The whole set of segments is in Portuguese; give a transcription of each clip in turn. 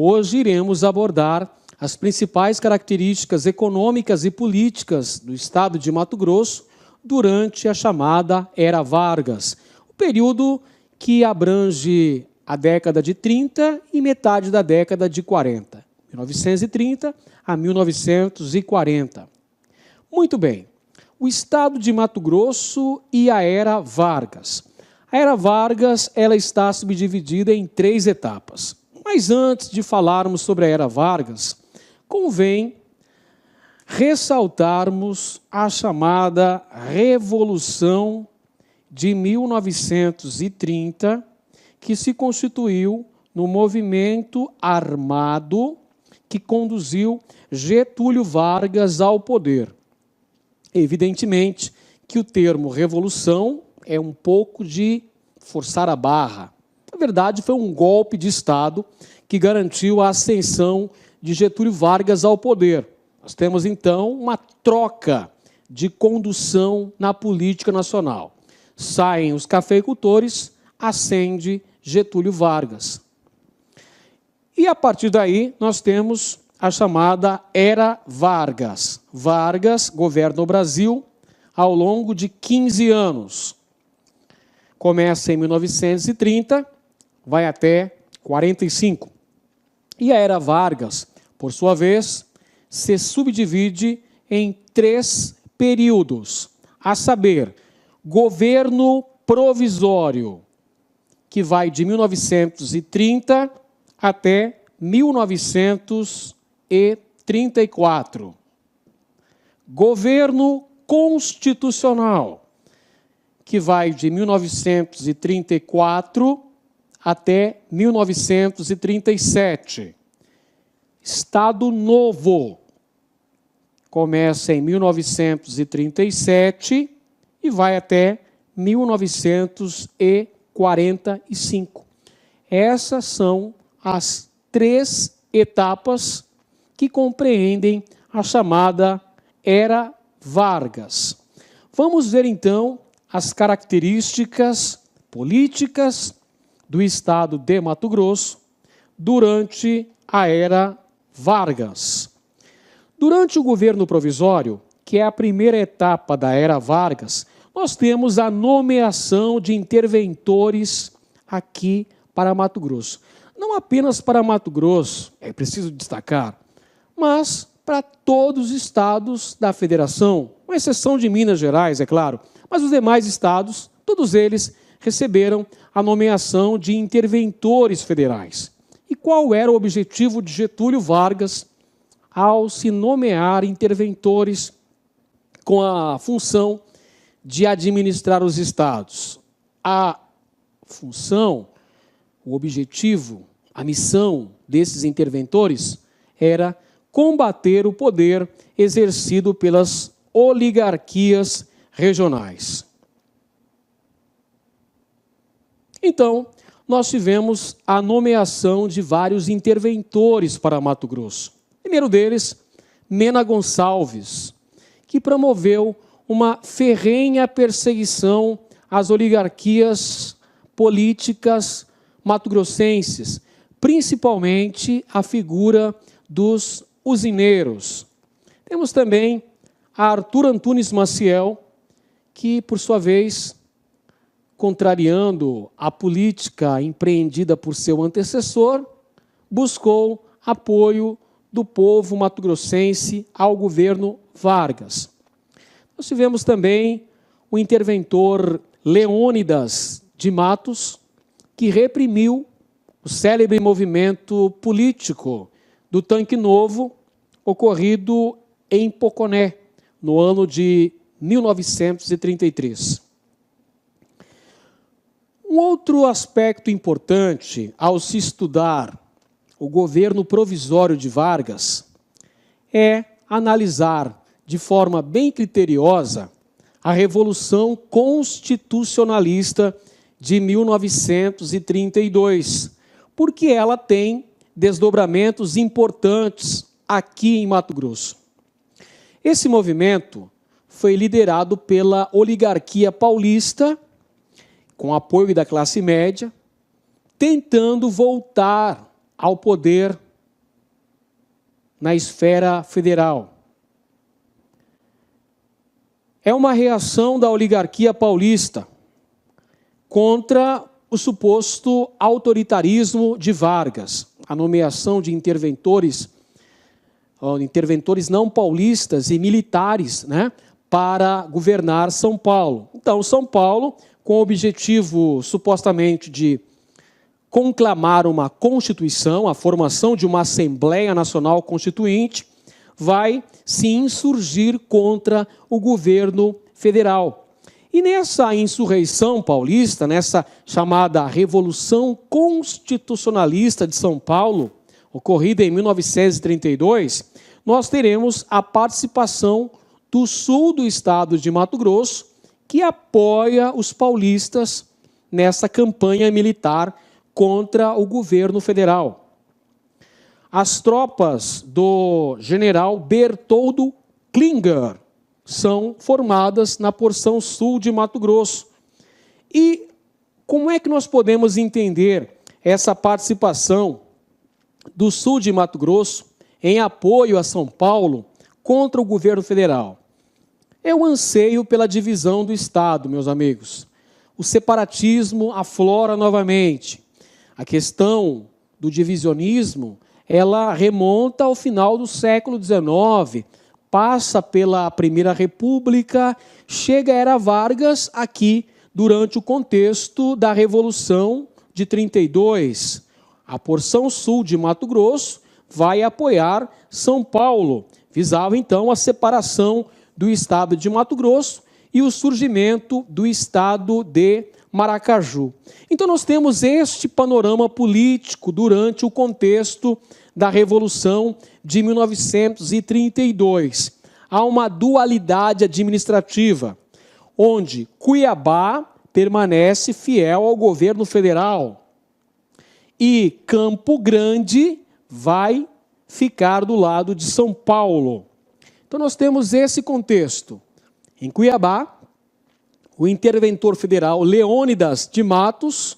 Hoje iremos abordar as principais características econômicas e políticas do estado de Mato Grosso durante a chamada Era Vargas, o período que abrange a década de 30 e metade da década de 40, 1930 a 1940. Muito bem, o estado de Mato Grosso e a Era Vargas. A Era Vargas ela está subdividida em 3 etapas. Mas antes de falarmos sobre a Era Vargas, convém ressaltarmos a chamada Revolução de 1930, que se constituiu no movimento armado que conduziu Getúlio Vargas ao poder. Evidentemente que o termo revolução é um pouco de forçar a barra. Na verdade, foi um golpe de Estado que garantiu a ascensão de Getúlio Vargas ao poder. Nós temos, então, uma troca de condução na política nacional. Saem os cafeicultores, ascende Getúlio Vargas. E, a partir daí, nós temos a chamada Era Vargas. Vargas governa o Brasil ao longo de 15 anos. Começa em 1930, vai até 45. E a Era Vargas, por sua vez, se subdivide em 3 períodos, a saber, governo provisório, que vai de 1930 até 1934. Governo constitucional, que vai de 1934 até 1937. Estado Novo começa em 1937 e vai até 1945. Essas são as 3 etapas que compreendem a chamada Era Vargas. Vamos ver, então, as características políticas do estado de Mato Grosso durante a Era Vargas. Durante o governo provisório, que é a primeira etapa da Era Vargas, nós temos a nomeação de interventores aqui para Mato Grosso. Não apenas para Mato Grosso, é preciso destacar, mas para todos os estados da federação, com exceção de Minas Gerais, é claro, mas os demais estados, todos eles receberam a nomeação de interventores federais. E qual era o objetivo de Getúlio Vargas ao se nomear interventores com a função de administrar os estados? A função, o objetivo, a missão desses interventores era combater o poder exercido pelas oligarquias regionais. Então, nós tivemos a nomeação de vários interventores para Mato Grosso. O primeiro deles, Mena Gonçalves, que promoveu uma ferrenha perseguição às oligarquias políticas mato-grossenses, principalmente a figura dos usineiros. Temos também a Arthur Antunes Maciel, que, por sua vez, contrariando a política empreendida por seu antecessor, buscou apoio do povo mato-grossense ao governo Vargas. Nós tivemos também o interventor Leônidas de Matos, que reprimiu o célebre movimento político do Tanque Novo, ocorrido em Poconé, no ano de 1933. Um outro aspecto importante ao se estudar o governo provisório de Vargas é analisar de forma bem criteriosa a Revolução Constitucionalista de 1932, porque ela tem desdobramentos importantes aqui em Mato Grosso. Esse movimento foi liderado pela oligarquia paulista, com apoio da classe média, tentando voltar ao poder na esfera federal. É uma reação da oligarquia paulista contra o suposto autoritarismo de Vargas, a nomeação de interventores não paulistas e militares, né, para governar São Paulo. Então, São Paulo, com o objetivo supostamente de conclamar uma Constituição, a formação de uma Assembleia Nacional Constituinte, vai se insurgir contra o governo federal. E nessa insurreição paulista, nessa chamada Revolução Constitucionalista de São Paulo, ocorrida em 1932, nós teremos a participação do sul do estado de Mato Grosso, que apoia os paulistas nessa campanha militar contra o governo federal. As tropas do general Bertoldo Klinger são formadas na porção sul de Mato Grosso. E como é que nós podemos entender essa participação do sul de Mato Grosso em apoio a São Paulo contra o governo federal? É o anseio pela divisão do Estado, meus amigos. O separatismo aflora novamente. A questão do divisionismo, ela remonta ao final do século XIX, passa pela Primeira República, chega a Era Vargas aqui durante o contexto da Revolução de 32. A porção sul de Mato Grosso vai apoiar São Paulo, visava então a separação do estado de Mato Grosso e o surgimento do estado de Maracaju. Então nós temos este panorama político durante o contexto da Revolução de 1932. Há uma dualidade administrativa, onde Cuiabá permanece fiel ao governo federal e Campo Grande vai ficar do lado de São Paulo. Então nós temos esse contexto. Em Cuiabá, o interventor federal Leônidas de Matos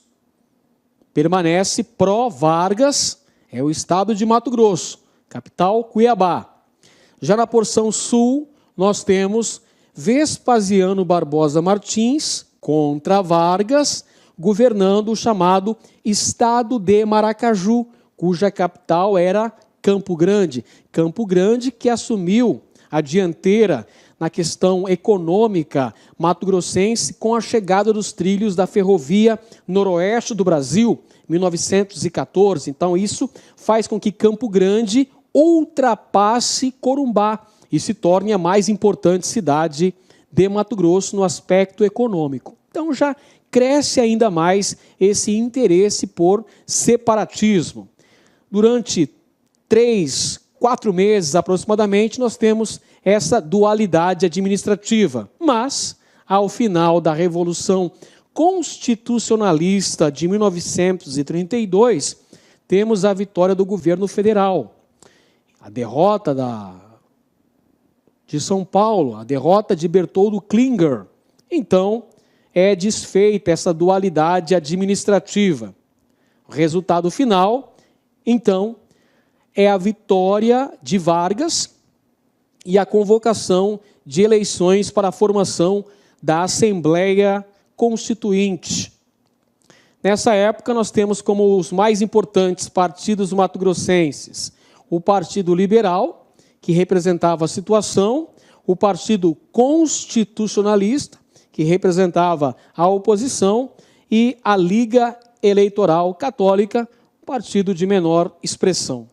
permanece pró-Vargas, é o estado de Mato Grosso, capital Cuiabá. Já na porção sul, nós temos Vespasiano Barbosa Martins contra Vargas, governando o chamado estado de Maracaju, cuja capital era Campo Grande. Campo Grande que assumiu a dianteira na questão econômica mato-grossense com a chegada dos trilhos da ferrovia noroeste do Brasil, 1914. Então isso faz com que Campo Grande ultrapasse Corumbá e se torne a mais importante cidade de Mato Grosso no aspecto econômico. Então já cresce ainda mais esse interesse por separatismo. Durante 3, 4 meses aproximadamente, nós temos essa dualidade administrativa. Mas, ao final da Revolução Constitucionalista de 1932, temos a vitória do governo federal. A derrota de São Paulo, a derrota de Bertoldo Klinger. Então, é desfeita essa dualidade administrativa. O resultado final, então, é a vitória de Vargas e a convocação de eleições para a formação da Assembleia Constituinte. Nessa época, nós temos como os mais importantes partidos mato-grossenses o Partido Liberal, que representava a situação, o Partido Constitucionalista, que representava a oposição, e a Liga Eleitoral Católica, partido de menor expressão.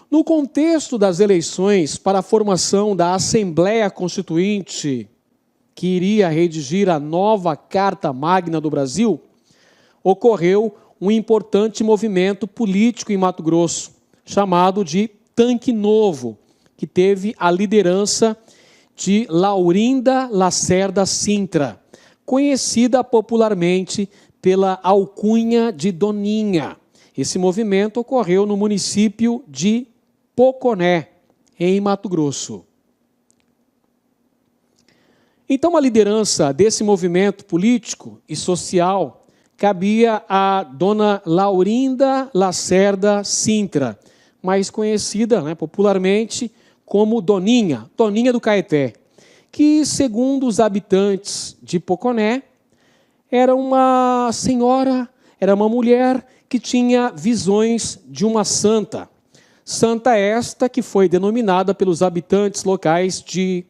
No contexto das eleições para a formação da Assembleia Constituinte, que iria redigir a nova Carta Magna do Brasil, ocorreu um importante movimento político em Mato Grosso, chamado de Tanque Novo, que teve a liderança de Laurinda Lacerda Sintra, conhecida popularmente pela alcunha de Doninha. Esse movimento ocorreu no município de Poconé, em Mato Grosso. Então, a liderança desse movimento político e social cabia a dona Laurinda Lacerda Sintra, mais conhecida, né, popularmente como Doninha, Doninha do Caeté, que, segundo os habitantes de Poconé, era uma senhora, era uma mulher que tinha visões de uma santa. Santa esta que foi denominada pelos habitantes locais de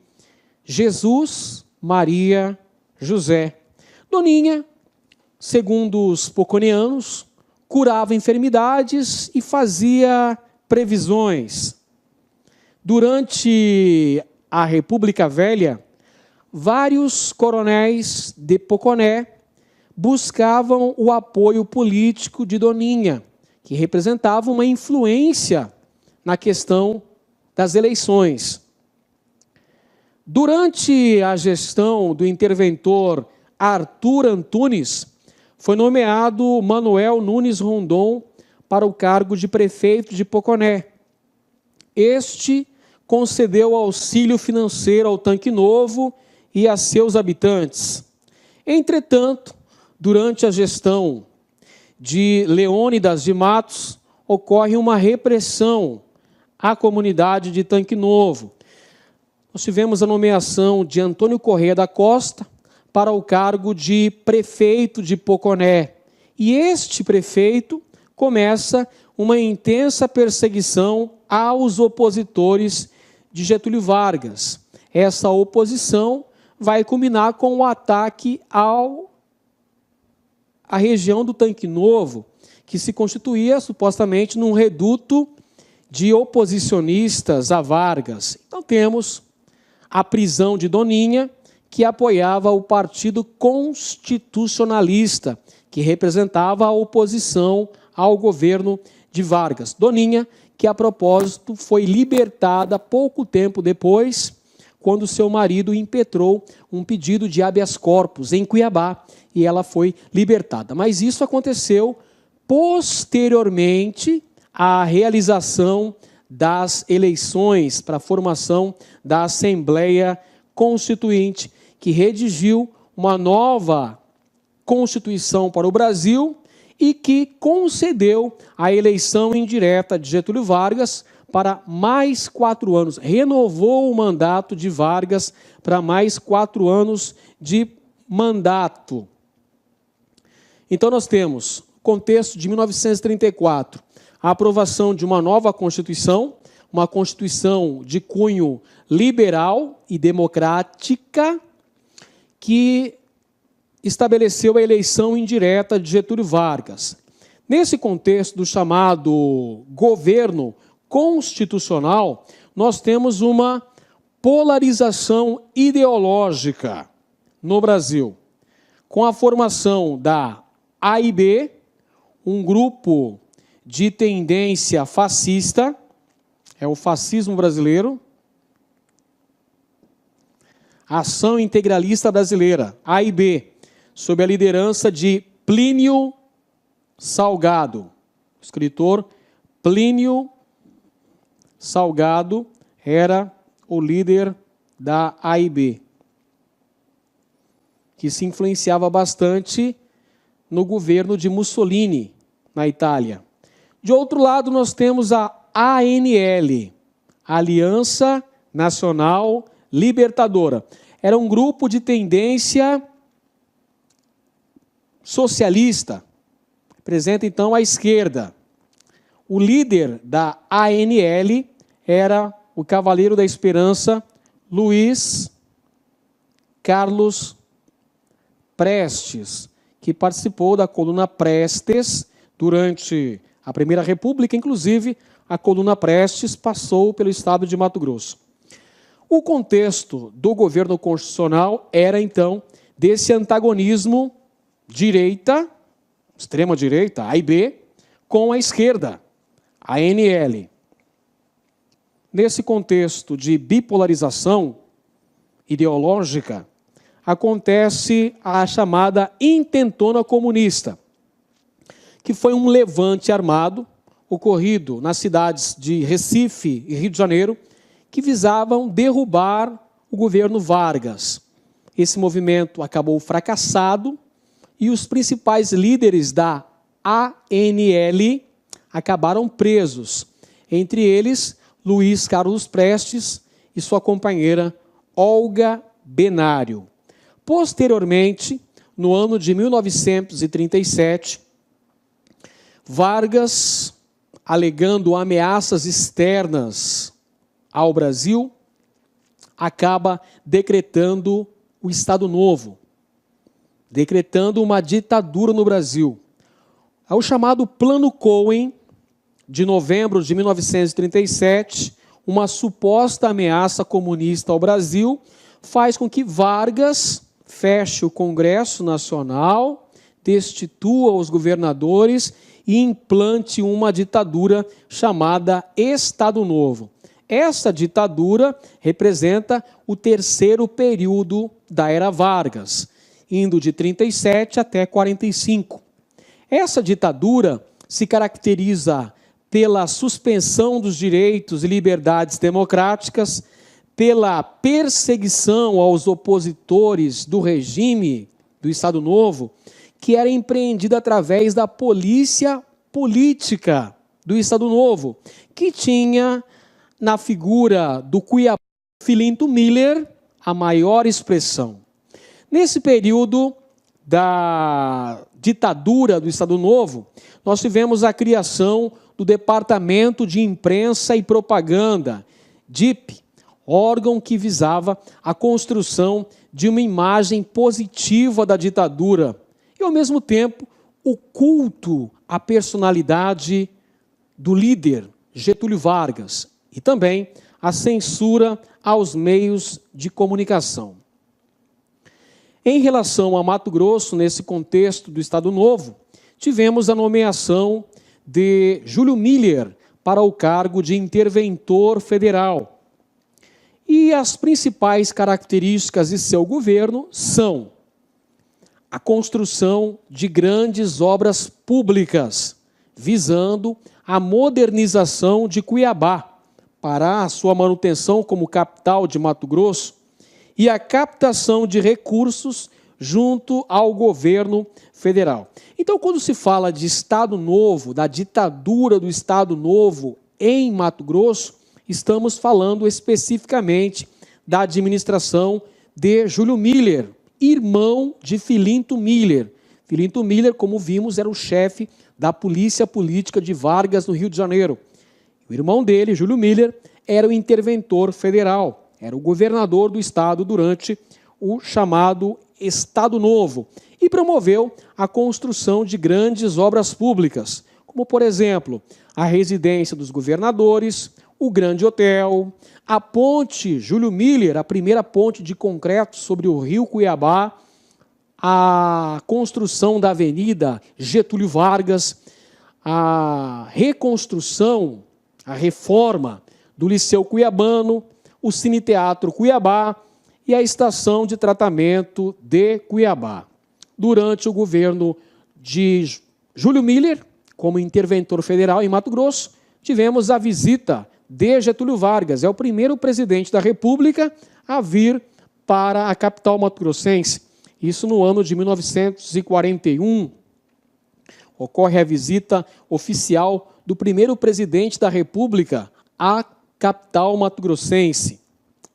Jesus, Maria, José. Doninha, segundo os poconeanos, curava enfermidades e fazia previsões. Durante a República Velha, vários coronéis de Poconé buscavam o apoio político de Doninha, que representava uma influência na questão das eleições. Durante a gestão do interventor Arthur Antunes, foi nomeado Manuel Nunes Rondon para o cargo de prefeito de Poconé. Este concedeu auxílio financeiro ao Tanque Novo e a seus habitantes. Entretanto, durante a gestão de Leônidas de Matos, ocorre uma repressão à comunidade de Tanque Novo. Nós tivemos a nomeação de Antônio Corrêa da Costa para o cargo de prefeito de Poconé. E este prefeito começa uma intensa perseguição aos opositores de Getúlio Vargas. Essa oposição vai culminar com o ataque à região do Tanque Novo, que se constituía supostamente num reduto de oposicionistas a Vargas. Então temos a prisão de Doninha, que apoiava o Partido Constitucionalista, que representava a oposição ao governo de Vargas. Doninha, que a propósito foi libertada pouco tempo depois, quando seu marido impetrou um pedido de habeas corpus em Cuiabá, e ela foi libertada. Mas isso aconteceu posteriormente à realização das eleições para a formação da Assembleia Constituinte, que redigiu uma nova Constituição para o Brasil e que concedeu a eleição indireta de Getúlio Vargas para mais 4 anos, renovou o mandato de Vargas para mais 4 anos de mandato. Então nós temos, contexto de 1934, a aprovação de uma nova Constituição, uma Constituição de cunho liberal e democrática, que estabeleceu a eleição indireta de Getúlio Vargas. Nesse contexto do chamado governo constitucional, nós temos uma polarização ideológica no Brasil, com a formação da AIB, um grupo de tendência fascista, é o fascismo brasileiro, Ação Integralista Brasileira, AIB, sob a liderança de Plínio Salgado. O escritor Plínio Salgado era o líder da AIB, que se influenciava bastante no governo de Mussolini, na Itália. De outro lado, nós temos a ANL, Aliança Nacional Libertadora. Era um grupo de tendência socialista, representa então a esquerda. O líder da ANL era o Cavaleiro da Esperança, Luiz Carlos Prestes, que participou da coluna Prestes durante a Primeira República. Inclusive, a coluna Prestes passou pelo estado de Mato Grosso. O contexto do governo constitucional era, então, desse antagonismo direita, extrema-direita, AIB, com a esquerda, a ANL. Nesse contexto de bipolarização ideológica, acontece a chamada Intentona Comunista, que foi um levante armado ocorrido nas cidades de Recife e Rio de Janeiro, que visavam derrubar o governo Vargas. Esse movimento acabou fracassado e os principais líderes da ANL acabaram presos. entre eles Luiz Carlos Prestes e sua companheira Olga Benário. Posteriormente, no ano de 1937, Vargas, alegando ameaças externas ao Brasil, acaba decretando o Estado Novo, decretando uma ditadura no Brasil. É o chamado Plano Cohen, de novembro de 1937, uma suposta ameaça comunista ao Brasil, faz com que Vargas feche o Congresso Nacional, destitua os governadores e implante uma ditadura chamada Estado Novo. Essa ditadura representa o terceiro período da Era Vargas, indo de 37 até 45. Essa ditadura se caracteriza pela suspensão dos direitos e liberdades democráticas, pela perseguição aos opositores do regime do Estado Novo, que era empreendida através da polícia política do Estado Novo, que tinha na figura do Cuiabá Filinto Miller a maior expressão. Nesse período da ditadura do Estado Novo, nós tivemos a criação do Departamento de Imprensa e Propaganda, DIP, órgão que visava a construção de uma imagem positiva da ditadura e, ao mesmo tempo, o culto à personalidade do líder Getúlio Vargas e também a censura aos meios de comunicação. Em relação a Mato Grosso, nesse contexto do Estado Novo, tivemos a nomeação de Júlio Miller para o cargo de interventor federal. E as principais características de seu governo são a construção de grandes obras públicas, visando a modernização de Cuiabá, para a sua manutenção como capital de Mato Grosso, e a captação de recursos junto ao governo federal. Então, quando se fala de Estado Novo, da ditadura do Estado Novo em Mato Grosso, estamos falando especificamente da administração de Júlio Miller, irmão de Filinto Miller. Filinto Miller, como vimos, era o chefe da polícia política de Vargas, no Rio de Janeiro. O irmão dele, Júlio Miller, era o interventor federal, era o governador do estado durante o chamado Estado Novo e promoveu a construção de grandes obras públicas, como, por exemplo, a residência dos governadores, o Grande Hotel, a ponte Júlio Miller, a primeira ponte de concreto sobre o rio Cuiabá, a construção da Avenida Getúlio Vargas, a reconstrução, a reforma do Liceu Cuiabano, o Cine-Teatro Cuiabá e a Estação de Tratamento de Cuiabá. Durante o governo de Júlio Miller, como interventor federal em Mato Grosso, tivemos a visita de Getúlio Vargas, é o primeiro presidente da República a vir para a capital mato-grossense. Isso no ano de 1941. Ocorre a visita oficial do primeiro presidente da República à capital mato-grossense,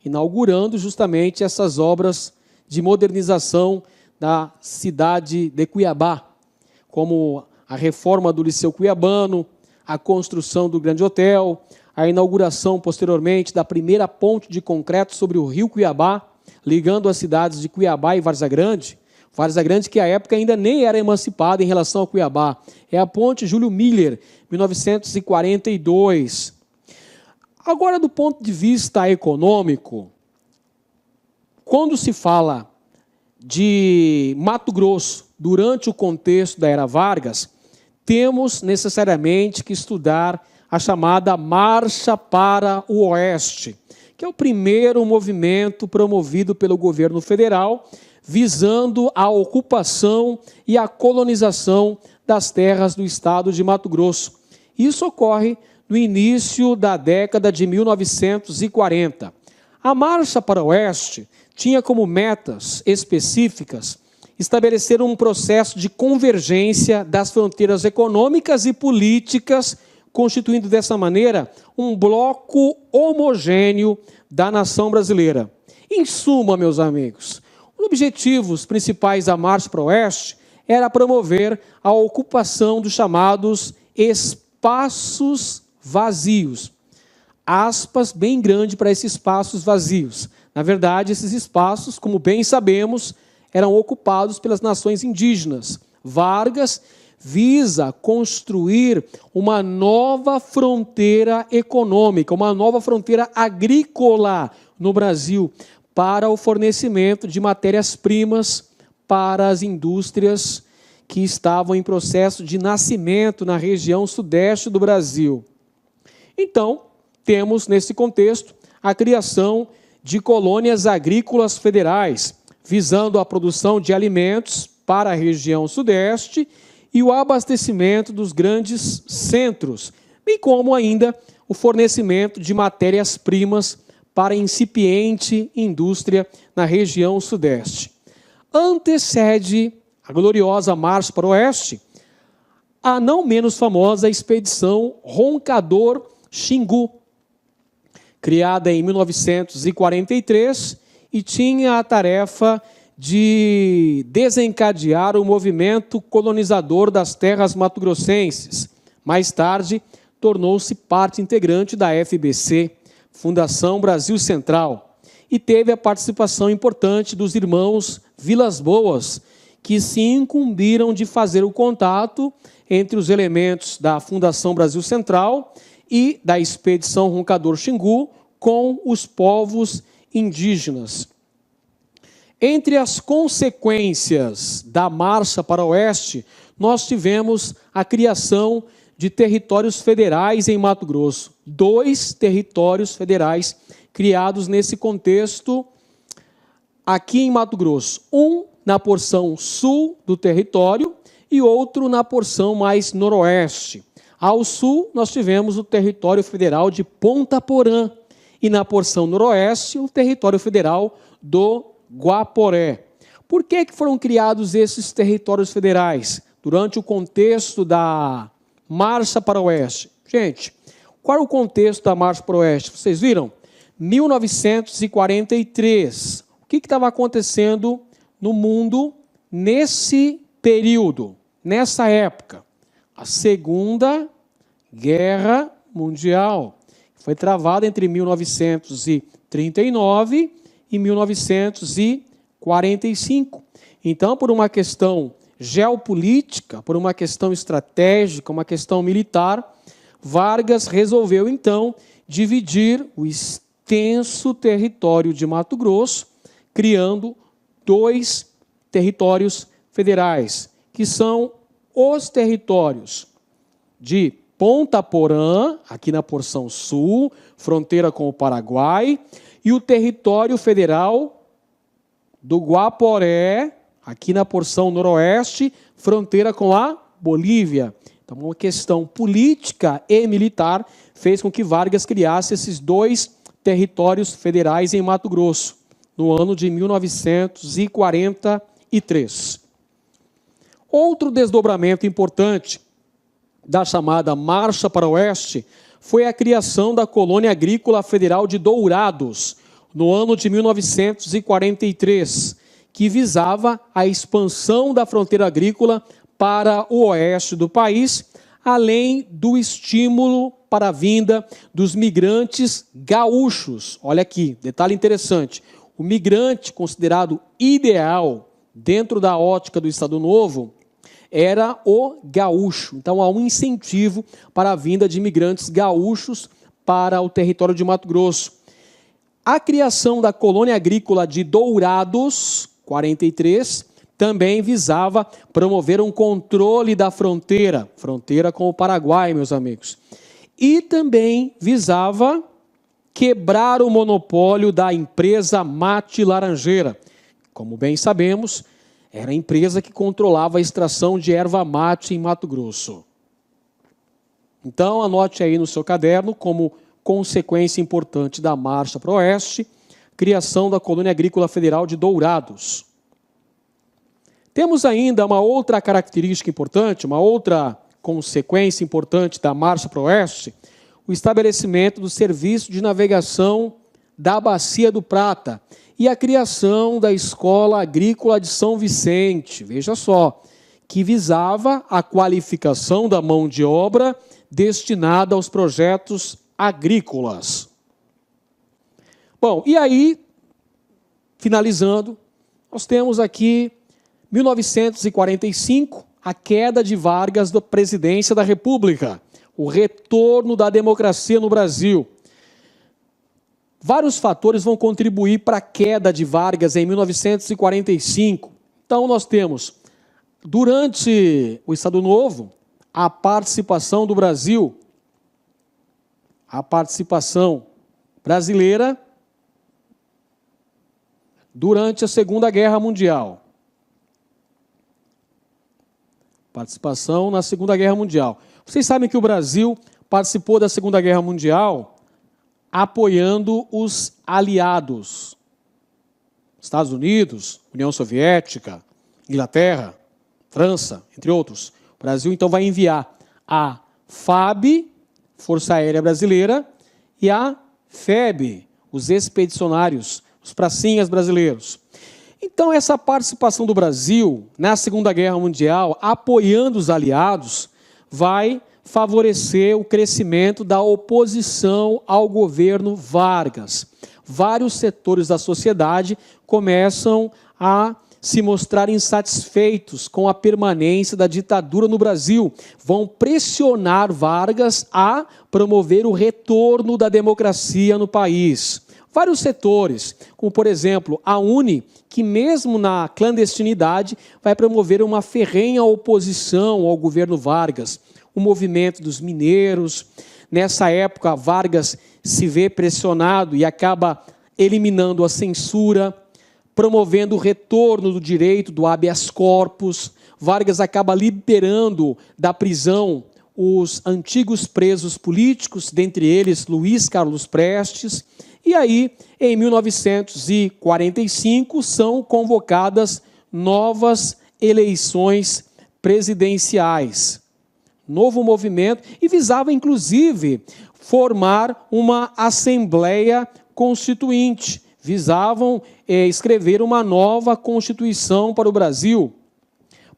inaugurando justamente essas obras de modernização da cidade de Cuiabá, como a reforma do Liceu Cuiabano, a construção do Grande Hotel, a inauguração posteriormente da primeira ponte de concreto sobre o rio Cuiabá, ligando as cidades de Cuiabá e Várzea Grande. Várzea Grande que à época ainda nem era emancipada em relação a Cuiabá. É a ponte Júlio Miller, 1942. Agora, do ponto de vista econômico, quando se fala de Mato Grosso durante o contexto da Era Vargas, temos necessariamente que estudar a chamada Marcha para o Oeste, que é o primeiro movimento promovido pelo governo federal, visando a ocupação e a colonização das terras do estado de Mato Grosso. Isso ocorre no início da década de 1940. A Marcha para o Oeste tinha como metas específicas estabelecer um processo de convergência das fronteiras econômicas e políticas constituindo dessa maneira um bloco homogêneo da nação brasileira. Em suma, meus amigos, os objetivos principais da Marcha para o Oeste era promover a ocupação dos chamados espaços vazios. Aspas bem grande para esses espaços vazios. Na verdade, esses espaços, como bem sabemos, eram ocupados pelas nações indígenas. Vargas visa construir uma nova fronteira econômica, uma nova fronteira agrícola no Brasil, para o fornecimento de matérias-primas para as indústrias que estavam em processo de nascimento na região sudeste do Brasil. Então, temos, nesse contexto, a criação de colônias agrícolas federais, visando a produção de alimentos para a região sudeste e o abastecimento dos grandes centros, bem como ainda o fornecimento de matérias-primas para a incipiente indústria na região sudeste. Antecede a gloriosa Marcha para o Oeste a não menos famosa expedição Roncador-Xingu, criada em 1943 e tinha a tarefa de desencadear o movimento colonizador das terras mato-grossenses. Mais tarde, tornou-se parte integrante da FBC, Fundação Brasil Central, e teve a participação importante dos irmãos Vilas Boas, que se incumbiram de fazer o contato entre os elementos da Fundação Brasil Central e da expedição Roncador-Xingu com os povos indígenas. Entre as consequências da Marcha para o Oeste, nós tivemos a criação de territórios federais em Mato Grosso. 2 territórios federais criados nesse contexto aqui em Mato Grosso. Um na porção sul do território e outro na porção mais noroeste. Ao sul, nós tivemos o território federal de Ponta Porã e na porção noroeste, o território federal do Guaporé. Por que foram criados esses territórios federais durante o contexto da Marcha para o Oeste? Gente, qual é o contexto da Marcha para o Oeste? Vocês viram? 1943. O que estava acontecendo no mundo nesse período, nessa época? A Segunda Guerra Mundial. Foi travada entre 1939 e 1945. Então, por uma questão geopolítica, por uma questão estratégica, uma questão militar, Vargas resolveu, então, dividir o extenso território de Mato Grosso, criando 2 territórios federais, que são os territórios de Ponta Porã, aqui na porção sul, fronteira com o Paraguai, e o território federal do Guaporé, aqui na porção noroeste, fronteira com a Bolívia. Então, uma questão política e militar fez com que Vargas criasse esses 2 territórios federais em Mato Grosso, no ano de 1943. Outro desdobramento importante da chamada Marcha para o Oeste foi a criação da Colônia Agrícola Federal de Dourados, no ano de 1943, que visava a expansão da fronteira agrícola para o oeste do país, além do estímulo para a vinda dos migrantes gaúchos. Olha aqui, detalhe interessante. O migrante considerado ideal dentro da ótica do Estado Novo era o gaúcho. Então, há um incentivo para a vinda de imigrantes gaúchos para o território de Mato Grosso. A criação da colônia agrícola de Dourados, 43, também visava promover um controle da fronteira com o Paraguai, meus amigos. E também visava quebrar o monopólio da empresa Mate Laranjeira. Como bem sabemos, era a empresa que controlava a extração de erva mate em Mato Grosso. Então, anote aí no seu caderno, como consequência importante da Marcha para o Oeste, criação da Colônia Agrícola Federal de Dourados. Temos ainda uma outra característica importante, uma outra consequência importante da Marcha para o Oeste, o estabelecimento do Serviço de Navegação da Bacia do Prata e a criação da Escola Agrícola de São Vicente, veja só, que visava a qualificação da mão de obra destinada aos projetos agrícolas. Bom, e aí, finalizando, nós temos aqui 1945, a queda de Vargas da presidência da República, o retorno da democracia no Brasil. Vários fatores vão contribuir para a queda de Vargas em 1945. Então, nós temos, durante o Estado Novo, a participação do Brasil, a participação brasileira durante a Segunda Guerra Mundial. Participação na Segunda Guerra Mundial. Vocês sabem que o Brasil participou da Segunda Guerra Mundial apoiando os aliados. Estados Unidos, União Soviética, Inglaterra, França, entre outros. O Brasil, então, vai enviar a FAB, Força Aérea Brasileira, e a FEB, os expedicionários, os pracinhas brasileiros. Então, essa participação do Brasil na Segunda Guerra Mundial, apoiando os aliados, vai favorecer o crescimento da oposição ao governo Vargas. Vários setores da sociedade começam a se mostrar insatisfeitos com a permanência da ditadura no Brasil. Vão pressionar Vargas a promover o retorno da democracia no país. Vários setores, como, por exemplo, a UNE, que mesmo na clandestinidade vai promover uma ferrenha oposição ao governo Vargas. O movimento dos mineiros. Nessa época, Vargas se vê pressionado e acaba eliminando a censura, promovendo o retorno do direito do habeas corpus. Vargas acaba liberando da prisão os antigos presos políticos, dentre eles Luiz Carlos Prestes. E aí, em 1945, são convocadas novas eleições presidenciais. Novo movimento, e visava, inclusive, formar uma Assembleia Constituinte. Visavam escrever uma nova Constituição para o Brasil,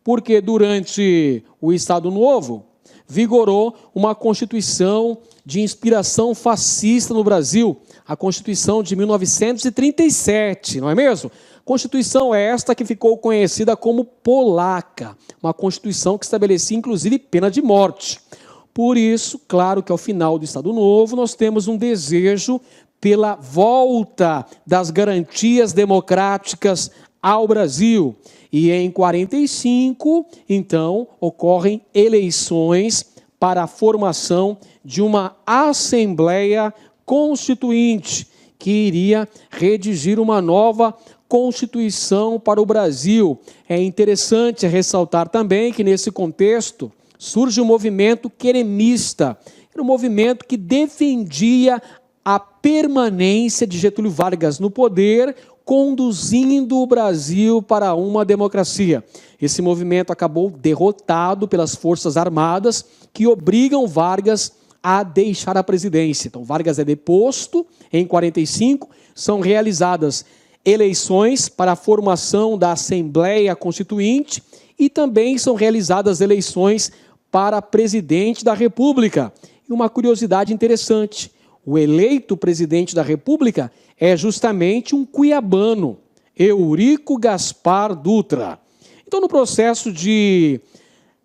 porque durante o Estado Novo vigorou uma Constituição de inspiração fascista no Brasil, a Constituição de 1937, não é mesmo? Constituição esta que ficou conhecida como polaca, uma Constituição que estabelecia, inclusive, pena de morte. Por isso, claro que ao final do Estado Novo, nós temos um desejo pela volta das garantias democráticas ao Brasil. E em 45, então, ocorrem eleições para a formação de uma Assembleia Constituinte, que iria redigir uma nova Constituição para o Brasil. É interessante ressaltar também que, nesse contexto, surge o movimento queremista. Era um movimento que defendia a permanência de Getúlio Vargas no poder, conduzindo o Brasil para uma democracia. Esse movimento acabou derrotado pelas Forças Armadas, que obrigam Vargas a deixar a presidência. Então, Vargas é deposto em 45, são realizadas eleições para a formação da Assembleia Constituinte e também são realizadas eleições para presidente da República. E uma curiosidade interessante, o eleito presidente da República é justamente um cuiabano, Eurico Gaspar Dutra. Então, no processo de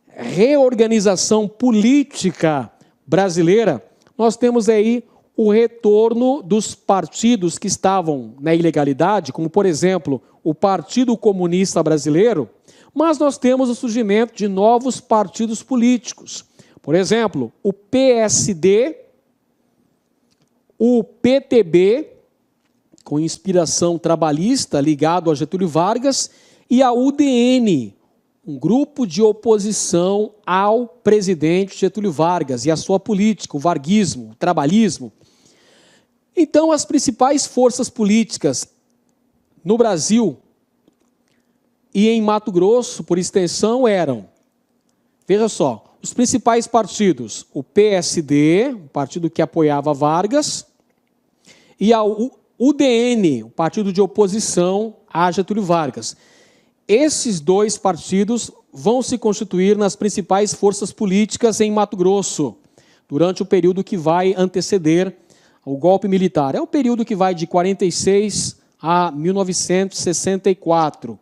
reorganização política brasileira, nós temos aí o retorno dos partidos que estavam na ilegalidade, como, por exemplo, o Partido Comunista Brasileiro, mas nós temos o surgimento de novos partidos políticos. Por exemplo, o PSD, o PTB, com inspiração trabalhista ligado a Getúlio Vargas, e a UDN, um grupo de oposição ao presidente Getúlio Vargas e a sua política, o varguismo, o trabalhismo. Então, as principais forças políticas no Brasil e em Mato Grosso, por extensão, eram, veja só, Os principais partidos, o PSD, o partido que apoiava Vargas, e a UDN, o partido de oposição a Getúlio Vargas. Esses dois partidos vão se constituir nas principais forças políticas em Mato Grosso, durante o período que vai anteceder o golpe militar. É o período que vai de 46 a 1964.